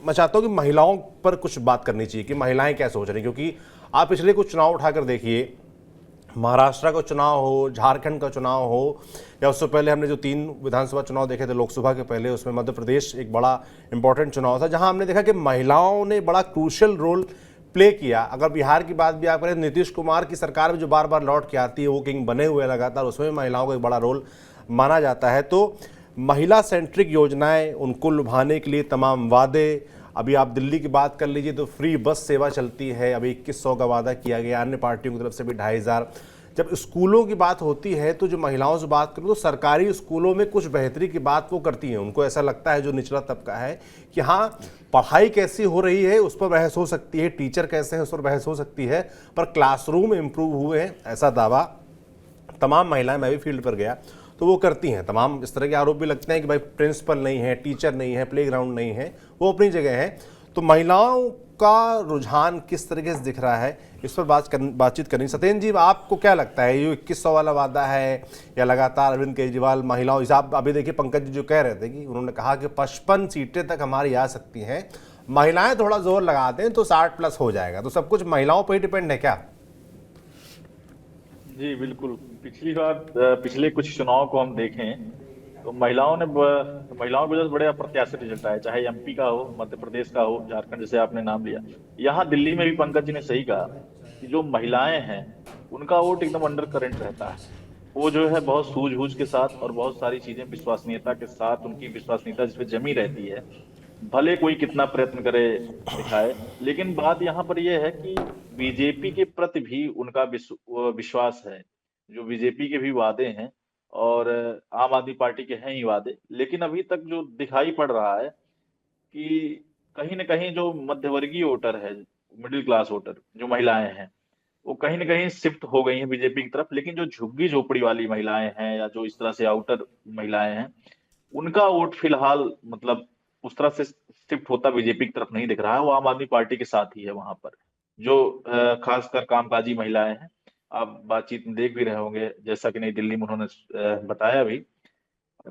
मैं चाहता हूँ कि महिलाओं पर कुछ बात करनी चाहिए कि महिलाएं क्या सोच रही हैं, क्योंकि आप पिछले कुछ चुनाव उठाकर देखिए, महाराष्ट्र का चुनाव हो, झारखंड का चुनाव हो, या उससे पहले हमने जो 3 विधानसभा चुनाव देखे थे लोकसभा के पहले, उसमें मध्य प्रदेश एक बड़ा इंपॉर्टेंट चुनाव था जहां हमने देखा कि महिलाओं ने बड़ा क्रूशियल रोल प्ले किया। अगर बिहार की बात भी आप करें, नीतीश कुमार की सरकार में जो बार बार लौट के आती है, वो किंग बने हुए लगातार, उसमें महिलाओं का एक बड़ा रोल माना जाता है। तो महिला सेंट्रिक योजनाएं, उनको लुभाने के लिए तमाम वादे, अभी आप दिल्ली की बात कर लीजिए तो फ्री बस सेवा चलती है, अभी 2100 का वादा किया गया, अन्य पार्टियों की तरफ से भी 2500। जब स्कूलों की बात होती है तो जो महिलाओं से बात करूँ तो सरकारी स्कूलों में कुछ बेहतरी की बात वो करती हैं। उनको ऐसा लगता है, जो निचला तबका है, कि हाँ, पढ़ाई कैसी हो रही है उस पर बहस हो सकती है, टीचर कैसे हैं उस पर बहस हो सकती है, पर क्लासरूम इम्प्रूव हुए हैं, ऐसा दावा तमाम महिलाएं, मैं भी फील्ड पर गया तो वो करती हैं। तमाम इस तरह के आरोप भी लगते हैं कि भाई प्रिंसिपल नहीं है, टीचर नहीं है, प्लेग्राउंड नहीं है, वो अपनी जगह है। तो महिलाओं का रुझान किस तरीके से दिख रहा है, इस पर बातचीत करनी। सत्येंद्र जी, आपको क्या लगता है, ये 2100 वाला वादा है या लगातार अरविंद केजरीवाल महिलाओं, हिसाब अभी देखिए पंकज जी जो कह रहे थे कि उन्होंने कहा कि 55 सीटें तक हमारी आ सकती हैं, महिलाएं थोड़ा जोर लगा दें तो 60+ हो जाएगा, तो सब कुछ महिलाओं पर ही डिपेंड है क्या? जी बिल्कुल। पिछली बार पिछले कुछ चुनाव को हम देखें तो महिलाओं की वजह से बड़े अप्रत्याशित रिजल्ट आए, चाहे एमपी का हो, मध्य प्रदेश का हो, झारखंड जैसे आपने नाम लिया। यहाँ दिल्ली में भी पंकज जी ने सही कहा कि जो महिलाएं हैं उनका वोट एकदम अंडर करंट रहता है। वो जो है बहुत सूझबूझ के साथ और बहुत सारी चीजें विश्वसनीयता के साथ, उनकी विश्वसनीयता जिस पे जमी रहती है, भले कोई कितना प्रयत्न करे दिखाए। लेकिन बात यहाँ पर यह है कि बीजेपी के प्रति भी उनका विश्वास है। जो बीजेपी के भी वादे हैं और आम आदमी पार्टी के हैं ही वादे, लेकिन अभी तक जो दिखाई पड़ रहा है कि कहीं ना कहीं जो मध्यवर्गीय वोटर है, मिडिल क्लास वोटर, जो महिलाएं हैं, वो कहीं ना कहीं शिफ्ट हो गई हैं बीजेपी की तरफ। लेकिन जो झुग्गी झोपड़ी वाली महिलाएं हैं या जो इस तरह से आउटर महिलाएं हैं, उनका वोट फिलहाल मतलब उस तरह से शिफ्ट होता बीजेपी की तरफ नहीं दिख रहा है। वो आम आदमी पार्टी के साथ ही है वहां पर। जो खासकर कामकाजी महिलाएं हैं, आप बातचीत में देख भी रहे होंगे, जैसा कि नई दिल्ली में उन्होंने बताया भी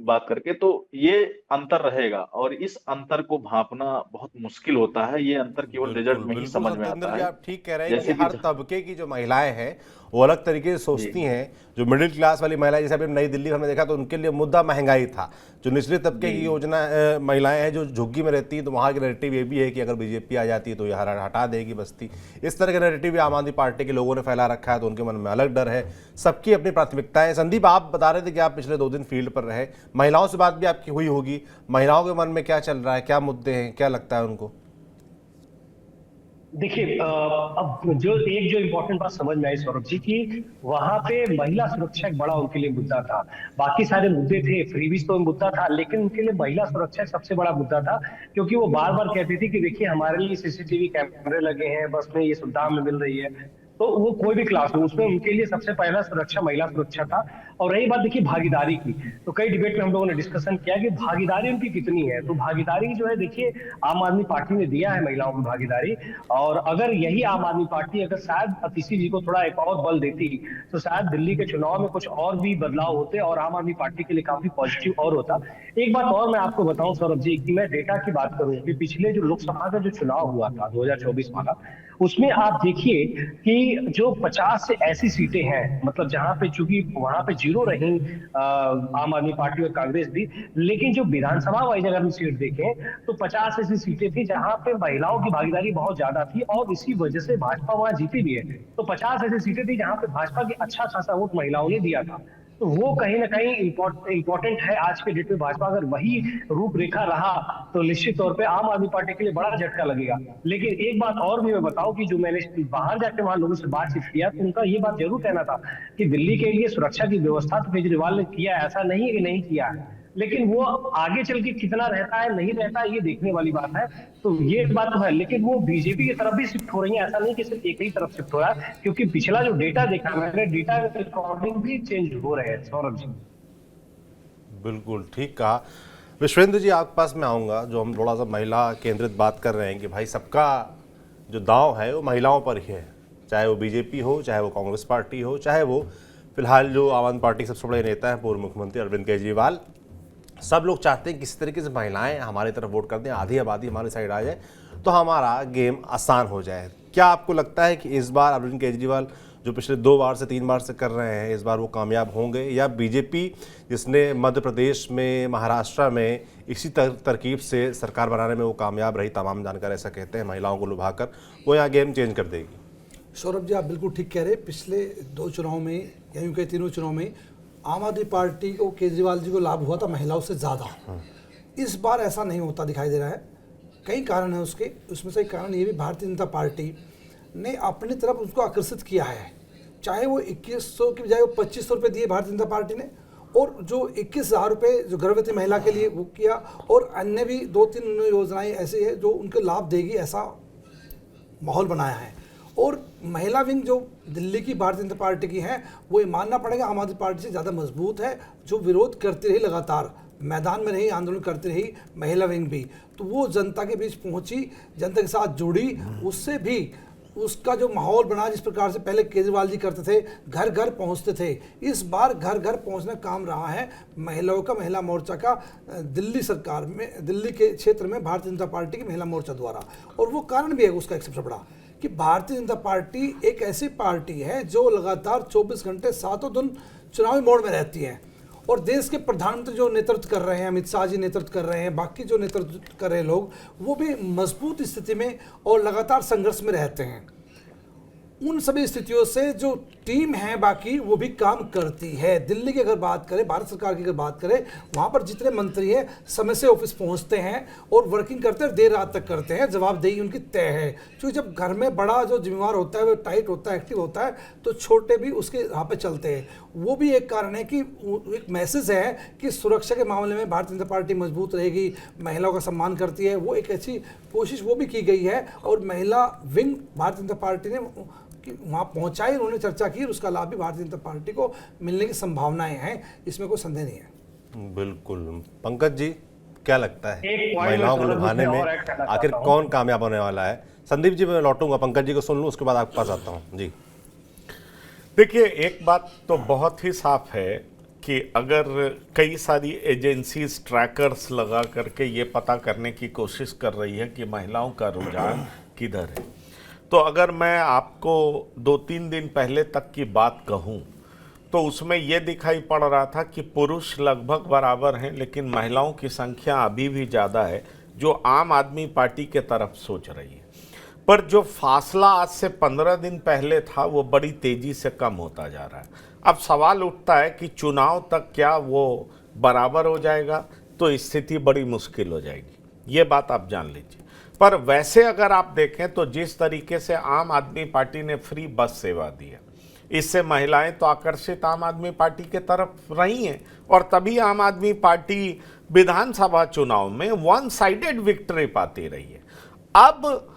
बात करके। तो ये अंतर रहेगा और इस अंतर को भांपना बहुत मुश्किल होता है। ये अंतर केवल रिजल्ट बिल्कुल में ही बिल्कुल समझ में सत्येंद्र आता जी, है। आप ठीक कह रहे हैं कि जैसे कि हर तबके की जो महिलाएं हैं वो अलग तरीके से जी सोचती हैं। जो मिडिल क्लास वाली महिलाएं, जैसे अभी नई दिल्ली में हमने देखा, तो उनके लिए मुद्दा महंगाई था। जो निचले तबके जी की योजना महिलाएं हैं जो झुग्गी में रहती हैं, तो वहाँ की नैरेटिव ये भी है कि अगर बीजेपी आ जाती है तो यह हटा देगी बस्ती। इस तरह का नैरेटिव भी आम आदमी पार्टी के लोगों ने फैला रखा है, तो उनके मन में अलग डर है। सबकी अपनी प्राथमिकताएं। संदीप, आप बता रहे थे कि आप पिछले 2 दिन फील्ड पर रहे, महिलाओं से बात भी आपकी हुई होगी, महिलाओं के मन में क्या चल रहा है, क्या मुद्दे हैं, क्या लगता है उनको? देखिए, अब जो इम्पोर्टेंट बात समझ में आई सौरभ जी की, वहां पे महिला सुरक्षा एक बड़ा उनके लिए मुद्दा था। बाकी सारे मुद्दे थे, फ्रीबीज तो मुद्दा था, लेकिन उनके लिए महिला सुरक्षा एक सबसे बड़ा मुद्दा था। क्योंकि वो बार बार कहती थी कि देखिए हमारे लिए सीसीटीवी कैमरे लगे हैं, बस में ये सुविधा हमें मिल रही है। तो वो कोई भी क्लास हो, उसमें उनके लिए सबसे पहला सुरक्षा महिला सुरक्षा था। और रही बात देखिए भागीदारी की, तो कई डिबेट में हम लोगों ने डिस्कशन किया कि भागीदारी उनकी कितनी है। तो भागीदारी जो है, देखिए आम आदमी पार्टी ने दिया है महिलाओं की भागीदारी। और अगर यही आम आदमी पार्टी अगर शायद अतिशी जी को थोड़ा एक और बल देती, तो शायद दिल्ली के चुनाव में कुछ और भी बदलाव होते और आम आदमी पार्टी के लिए काफी पॉजिटिव और होता। एक बात और मैं आपको बताऊं सौरभ जी, कि मैं डेटा की बात करूं कि पिछले जो लोकसभा का जो चुनाव हुआ था 2024 वाला, उसमें आप देखिए कि जो 50 से ऐसी सीटें हैं, मतलब जहां पे चूंकि वहां पे जीरो रही आम आदमी पार्टी और कांग्रेस भी, लेकिन जो विधानसभा वाइज अगर हम सीट देखें तो 50 ऐसी सीटें थी जहां पे महिलाओं की भागीदारी बहुत ज्यादा थी, और इसी वजह से भाजपा वहां जीती भी है। तो 50 ऐसी सीटें थी जहां पे भाजपा की अच्छा खासा वोट महिलाओं ने दिया था। तो वो कहीं ना कहीं इंपॉर्टेंट है आज के डेट में। भाजपा अगर वही रूपरेखा रहा तो निश्चित तौर पे आम आदमी पार्टी के लिए बड़ा झटका लगेगा। लेकिन एक बात और भी मैं बताऊं कि जो मैंने बाहर जाके वहां लोगों से बातचीत किया, तो उनका ये बात जरूर कहना था कि दिल्ली के लिए सुरक्षा की व्यवस्था तो केजरीवाल ने किया, ऐसा नहीं है कि नहीं किया है, लेकिन वो आगे चल के कितना रहता है नहीं रहता है ये देखने वाली बात है। तो ये बात तो है, लेकिन वो बीजेपी की तरफ भी शिफ्ट हो रही है, ऐसा नहीं कि सिर्फ एक ही तरफ शिफ्ट हो रहा है। क्योंकि पिछला जो डेटा देखा मैंने, डेटा के अकॉर्डिंग भी चेंज हो रहे हैं सौरभ जी। बिल्कुल ठीक कहा। विश्वेंद्र जी, आपके पास मैं आऊँगा। जो हम थोड़ा सा महिला केंद्रित बात कर रहे हैं कि भाई सबका जो दांव है वो महिलाओं पर ही है, चाहे वो बीजेपी हो, चाहे वो कांग्रेस पार्टी हो, चाहे वो फिलहाल जो आम आदमी पार्टी के सबसे बड़े नेता हैं पूर्व मुख्यमंत्री अरविंद केजरीवाल। सब लोग चाहते हैं किसी तरीके से महिलाएं हमारी तरफ वोट कर दें, आधी आबादी हमारी साइड आ जाए तो हमारा गेम आसान हो जाए। क्या आपको लगता है कि इस बार अरविंद केजरीवाल जो पिछले 2 बार से 3 बार से कर रहे हैं, इस बार वो कामयाब होंगे, या बीजेपी जिसने मध्य प्रदेश में, महाराष्ट्र में इसी तरकीब से सरकार बनाने में वो कामयाब रही, तमाम जानकार ऐसा कहते हैं, महिलाओं को लुभाकर, वो यहाँ गेम चेंज कर देगी? सौरभ जी, आप बिल्कुल ठीक कह रहे हैं। पिछले 2 चुनाव में या यूँ कहे तीनों चुनाव में आम आदमी पार्टी को, केजरीवाल जी को लाभ हुआ था महिलाओं से ज़्यादा। इस बार ऐसा नहीं होता दिखाई दे रहा है। कई कारण हैं उसके, उसमें से एक कारण ये भी भारतीय जनता पार्टी ने अपनी तरफ उसको आकर्षित किया है। चाहे वो 2100 की बजाय वो 2500 रुपये दिए भारतीय जनता पार्टी ने, और जो 21,000 रुपये जो गर्भवती महिला के लिए वो किया, और अन्य भी 2-3 योजनाएं ऐसी है जो उनके लाभ देगी, ऐसा माहौल बनाया है। और महिला विंग जो दिल्ली की भारतीय जनता पार्टी की है, वो ये मानना पड़ेगा आम आदमी पार्टी से ज़्यादा मजबूत है, जो विरोध करती रही, लगातार मैदान में रही, आंदोलन करती रही महिला विंग भी, तो वो जनता के बीच पहुंची, जनता के साथ जुड़ी, उससे भी उसका जो माहौल बना, जिस प्रकार से पहले केजरीवाल जी करते थे, घर घर पहुंचते थे, इस बार घर घर पहुंचना काम रहा है महिलाओं का, महिला मोर्चा का दिल्ली सरकार में, दिल्ली के क्षेत्र में भारतीय जनता पार्टी की महिला मोर्चा द्वारा। और वो कारण भी है उसका एक सबसे बड़ा, कि भारतीय जनता पार्टी एक ऐसी पार्टी है जो लगातार 24 घंटे 7 दिन चुनावी मोड में रहती है, और देश के प्रधानमंत्री जो नेतृत्व कर रहे हैं, अमित शाह जी नेतृत्व कर रहे हैं, बाकी जो नेतृत्व कर रहे हैं लोग, वो भी मजबूत स्थिति में और लगातार संघर्ष में रहते हैं। उन सभी स्थितियों से जो टीम है बाकी, वो भी काम करती है। दिल्ली की अगर बात करें, भारत सरकार की अगर बात करें, वहाँ पर जितने मंत्री हैं समय से ऑफिस पहुँचते हैं और वर्किंग करते हैं, देर रात तक करते हैं, जवाबदेही उनकी तय है। क्योंकि जब घर में बड़ा जो जिम्मेवार होता है, वो टाइट होता है, एक्टिव होता है, तो छोटे भी उसके यहाँ पे चलते हैं। वो भी एक कारण है कि एक मैसेज है कि सुरक्षा के मामले में भारतीय जनता पार्टी मजबूत रहेगी, महिलाओं का सम्मान करती है। वो एक ऐसी कोशिश वो भी की गई है, और महिला विंग भारतीय जनता पार्टी ने वहाँ पहुँचाई, उन्होंने चर्चा की, और उसका लाभ भी भारतीय जनता पार्टी को मिलने की संभावनाएं हैं, इसमें कोई संदेह नहीं है। बिल्कुल। पंकज जी, क्या लगता है एक point महिलाओं को मैं लुभाने में और ऐड करना आखिर चाहता हूं। कौन कामयाब होने वाला है? संदीप जी, मैं लौटूंगा, पंकज जी को सुन लूँ, उसके बाद आपके पास आता हूँ जी। देखिए, एक बात तो बहुत ही साफ है कि अगर कई सारी एजेंसीज ट्रैकर्स लगा करके ये पता करने की कोशिश कर रही है कि महिलाओं का रुझान किधर है, तो अगर मैं आपको 2-3 दिन पहले तक की बात कहूं तो उसमें यह दिखाई पड़ रहा था कि पुरुष लगभग बराबर हैं, लेकिन महिलाओं की संख्या अभी भी ज़्यादा है जो आम आदमी पार्टी के तरफ सोच रही है। पर जो फासला आज से 15 दिन पहले था, वो बड़ी तेज़ी से कम होता जा रहा है। अब सवाल उठता है कि चुनाव तक क्या वो बराबर हो जाएगा, तो स्थिति बड़ी मुश्किल हो जाएगी, ये बात आप जान लीजिए। पर वैसे अगर आप देखें तो जिस तरीके से आम आदमी पार्टी ने फ्री बस सेवा दी है, इससे महिलाएं तो आकर्षित आम आदमी पार्टी के तरफ रही हैं, और तभी आम आदमी पार्टी विधानसभा चुनाव में 1 साइडेड विक्ट्री पाती रही है। अब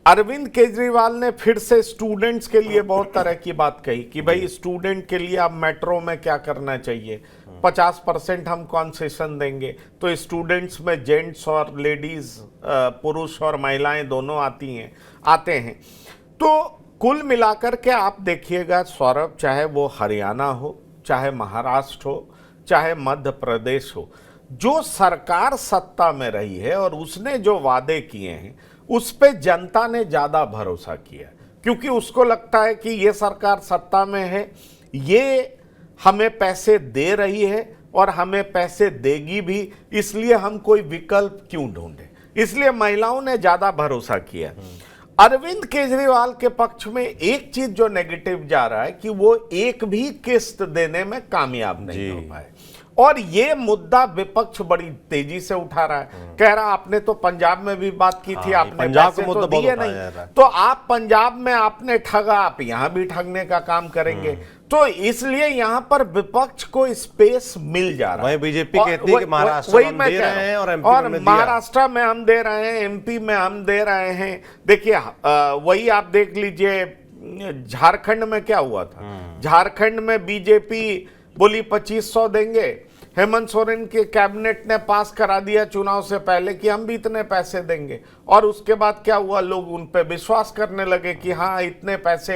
अरविंद केजरीवाल ने फिर से स्टूडेंट्स के लिए बहुत तरह की बात कही कि भाई स्टूडेंट के लिए अब मेट्रो में क्या करना चाहिए, 50% हम कॉन्सेशन देंगे, तो स्टूडेंट्स में जेंट्स और लेडीज, पुरुष और महिलाएं दोनों आते हैं। तो कुल मिलाकर के आप देखिएगा सौरभ, चाहे वो हरियाणा हो, चाहे महाराष्ट्र हो, चाहे मध्य प्रदेश हो, जो सरकार सत्ता में रही है और उसने जो वादे किए हैं उस पे जनता ने ज़्यादा भरोसा किया, क्योंकि उसको लगता है कि ये सरकार सत्ता में है, ये हमें पैसे दे रही है और हमें पैसे देगी भी, इसलिए हम कोई विकल्प क्यों ढूंढें, इसलिए महिलाओं ने ज़्यादा भरोसा किया। अरविंद केजरीवाल के पक्ष में एक चीज जो नेगेटिव जा रहा है कि वो एक भी किस्त देने में कामयाब नहीं हो पाए, और ये मुद्दा विपक्ष बड़ी तेजी से उठा रहा है। कह रहा आपने तो पंजाब में भी बात की थी, आपने पंजाब पैसे का मुद्दा तो बहुत दिए उठाया नहीं, जा रहा है। तो आप पंजाब में आपने ठगा, आप यहां भी ठगने का काम करेंगे, तो इसलिए यहां पर विपक्ष को स्पेस मिल जा रहा है। वहीं बीजेपी कहती है कि महाराष्ट्र में हम दे रहे हैं और एमपी में हमने दिया। महाराष्ट्र में हम दे रहे हैं, एमपी में हम दे रहे हैं। देखिए वही आप देख लीजिए झारखंड में क्या हुआ था। झारखंड में बीजेपी बोली 2500 देंगे, हेमंत सोरेन के कैबिनेट ने पास करा दिया चुनाव से पहले कि हम भी इतने पैसे देंगे, और उसके बाद क्या हुआ, लोग उन पे विश्वास करने लगे कि हाँ इतने पैसे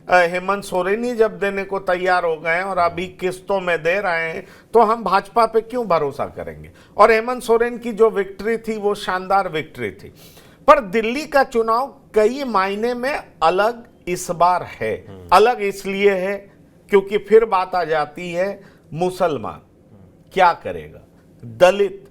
हेमंत सोरेन ही जब देने को तैयार हो गए हैं और अभी किस्तों में दे रहे हैं तो हम भाजपा पे क्यों भरोसा करेंगे। और हेमंत सोरेन की जो विक्ट्री थी वो शानदार विक्ट्री थी। पर दिल्ली का चुनाव कई मायने में अलग इस बार है। अलग इसलिए है क्योंकि फिर बात आ जाती है मुसलमान क्या करेगा, दलित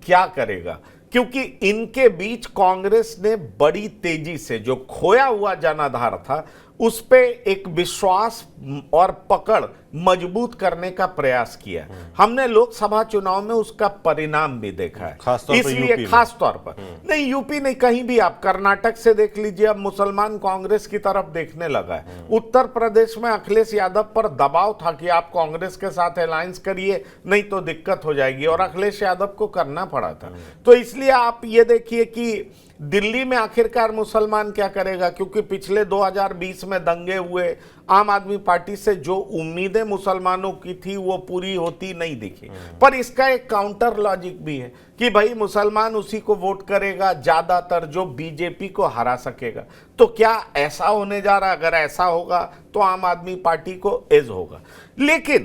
क्या करेगा, क्योंकि इनके बीच कांग्रेस ने बड़ी तेजी से जो खोया हुआ जनाधार था उस पे एक विश्वास और पकड़ मजबूत करने का प्रयास किया। हमने लोकसभा चुनाव में उसका परिणाम भी देखा है। इसलिए खास तौर पर नहीं, यूपी नहीं, कहीं भी आप कर्नाटक से देख लीजिए, अब मुसलमान कांग्रेस की तरफ देखने लगा है। उत्तर प्रदेश में अखिलेश यादव पर दबाव था कि आप कांग्रेस के साथ अलायंस करिए नहीं तो दिक्कत हो जाएगी, और अखिलेश यादव को करना पड़ा था। तो इसलिए आप ये देखिए कि दिल्ली में आखिरकार मुसलमान क्या करेगा, क्योंकि पिछले 2020 में दंगे हुए, आम आदमी पार्टी से जो उम्मीदें मुसलमानों की थी वो पूरी होती नहीं दिखी। पर इसका एक काउंटर लॉजिक भी है कि भाई मुसलमान उसी को वोट करेगा ज्यादातर जो बीजेपी को हरा सकेगा। तो क्या ऐसा होने जा रहा है? अगर ऐसा होगा तो आम आदमी पार्टी को एज होगा। लेकिन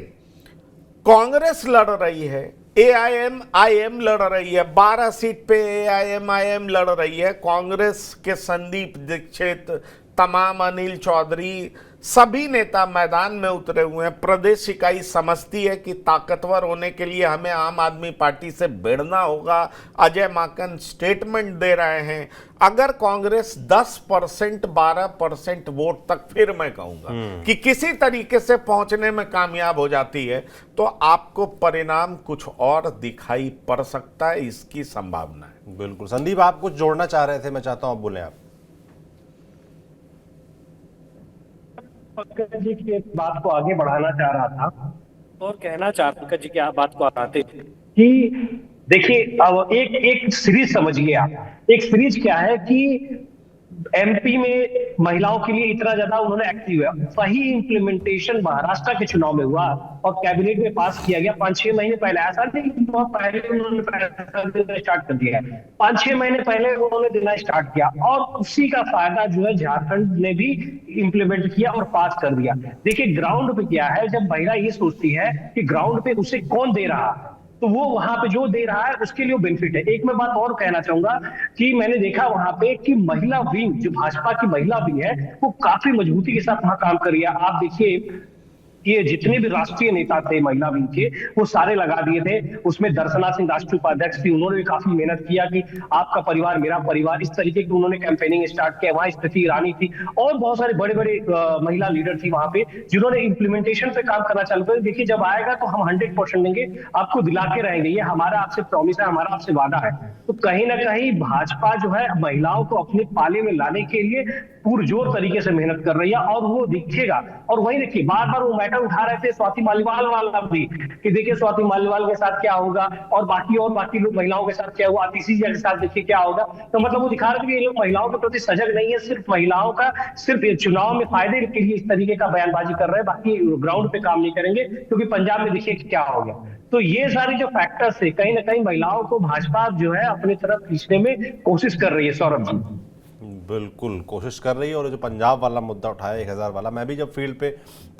कांग्रेस लड़ रही है, AIM लड़ रही है, 12 सीट पे AIM लड़ रही है। कांग्रेस के संदीप दीक्षित, तमाम अनिल चौधरी, सभी नेता मैदान में उतरे हुए हैं। प्रदेश इकाई समझती है कि ताकतवर होने के लिए हमें आम आदमी पार्टी से भिड़ना होगा। अजय माकन स्टेटमेंट दे रहे हैं अगर कांग्रेस 10% 12% वोट तक, फिर मैं कहूंगा कि किसी तरीके से पहुंचने में कामयाब हो जाती है तो आपको परिणाम कुछ और दिखाई पड़ सकता है, इसकी संभावना है। बिल्कुल। संदीप, आप कुछ जोड़ना चाह रहे थे, मैं चाहता हूं आप बोलें। आप पंकज जी की एक बात को आगे बढ़ाना चाह रहा था और कहना चाह रहा पंकज जी की आप बात को आते थे कि देखिए, अब एक सीरीज समझिए आप। एक सीरीज क्या है कि एमपी में महिलाओं के लिए इतना ज्यादा उन्होंने एक्टिव है। वही इंप्लीमेंटेशन महाराष्ट्र के चुनाव में हुआ और कैबिनेट में पास किया गया 5-6 महीने पहले। ऐसा नहीं कि बहुत पहले उन्होंने पैसा देना स्टार्ट कर दिया है, 5-6 महीने पहले उन्होंने देना स्टार्ट किया, और उसी का फायदा जो है झारखंड ने भी इंप्लीमेंट किया और पास कर दिया। देखिए ग्राउंड पे क्या है, जब महिला ये सोचती है कि ग्राउंड पे उसे कौन दे रहा है तो वो वहां पे जो दे रहा है उसके लिए बेनिफिट है। एक मैं बात और कहना चाहूंगा कि मैंने देखा वहां पे कि महिला विंग, जो भाजपा की महिला विंग है, वो काफी मजबूती के साथ वहां काम कर रही है। आप देखिए कि जितने भी राष्ट्रीय नेता थे महिला विंग के, वो सारे लगा दिए थे। उसमें दर्शना सिंह राष्ट्रीय उपाध्यक्ष थी, उन्होंने भी काफी मेहनत किया कि आपका परिवार मेरा परिवार, इस तरीके की उन्होंने कैंपेनिंग स्टार्ट किया। वहां स्मृति ईरानी थी और बहुत सारे बड़े बड़े महिला लीडर थी वहां पे, जिन्होंने इंप्लीमेंटेशन पे काम करना चालू कर। देखिए जब आएगा तो हम 100% देंगे, आपको दिला के रहेंगे, ये हमारा आपसे प्रॉमिस है, हमारा आपसे वादा है। तो कहीं ना कहीं भाजपा जो है महिलाओं को अपने पाले में लाने के लिए पुरजोर तरीके से मेहनत कर रही है और वो दिखेगा। और वही देखिए बार बार वो मैटर उठा रहे थे स्वाति मालीवाल वाला भी, कि देखिए स्वाति मालीवाल के साथ क्या होगा और बाकी लोग महिलाओं के साथ क्या हुआ, आतिशी जी के साथ देखिए क्या होगा। तो मतलब वो दिखा रहे थे कि ये लोग महिलाओं के प्रति सजग नहीं है, सिर्फ महिलाओं का सिर्फ चुनाव में फायदे के लिए इस तरीके का बयानबाजी कर रहे हैं, बाकी ग्राउंड पे काम नहीं करेंगे। क्योंकि पंजाब में देखिए क्या हो गया। तो ये सारे जो फैक्टर्स है, कहीं ना कहीं महिलाओं को भाजपा जो है अपनी तरफ खींचने में कोशिश कर रही है। सौरभ जी बिल्कुल कोशिश कर रही है। और जो पंजाब वाला मुद्दा उठाया 1000 वाला, मैं भी जब फील्ड पे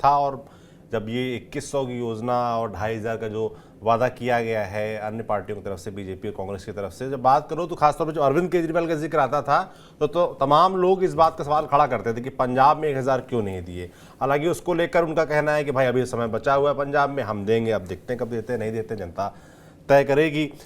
था और जब ये 2100 की योजना और 2500 का जो वादा किया गया है अन्य पार्टियों की तरफ से, बीजेपी और कांग्रेस की तरफ से जब बात करो तो खासतौर पर जो अरविंद केजरीवाल का जिक्र आता था तो तमाम लोग इस बात का सवाल खड़ा करते थे कि पंजाब में 1000 क्यों नहीं दिए। हालांकि उसको लेकर उनका कहना है कि भाई अभी समय बचा हुआ है पंजाब में, हम देंगे, अब देखते हैं कब देते हैं नहीं देते, जनता तय करेगी।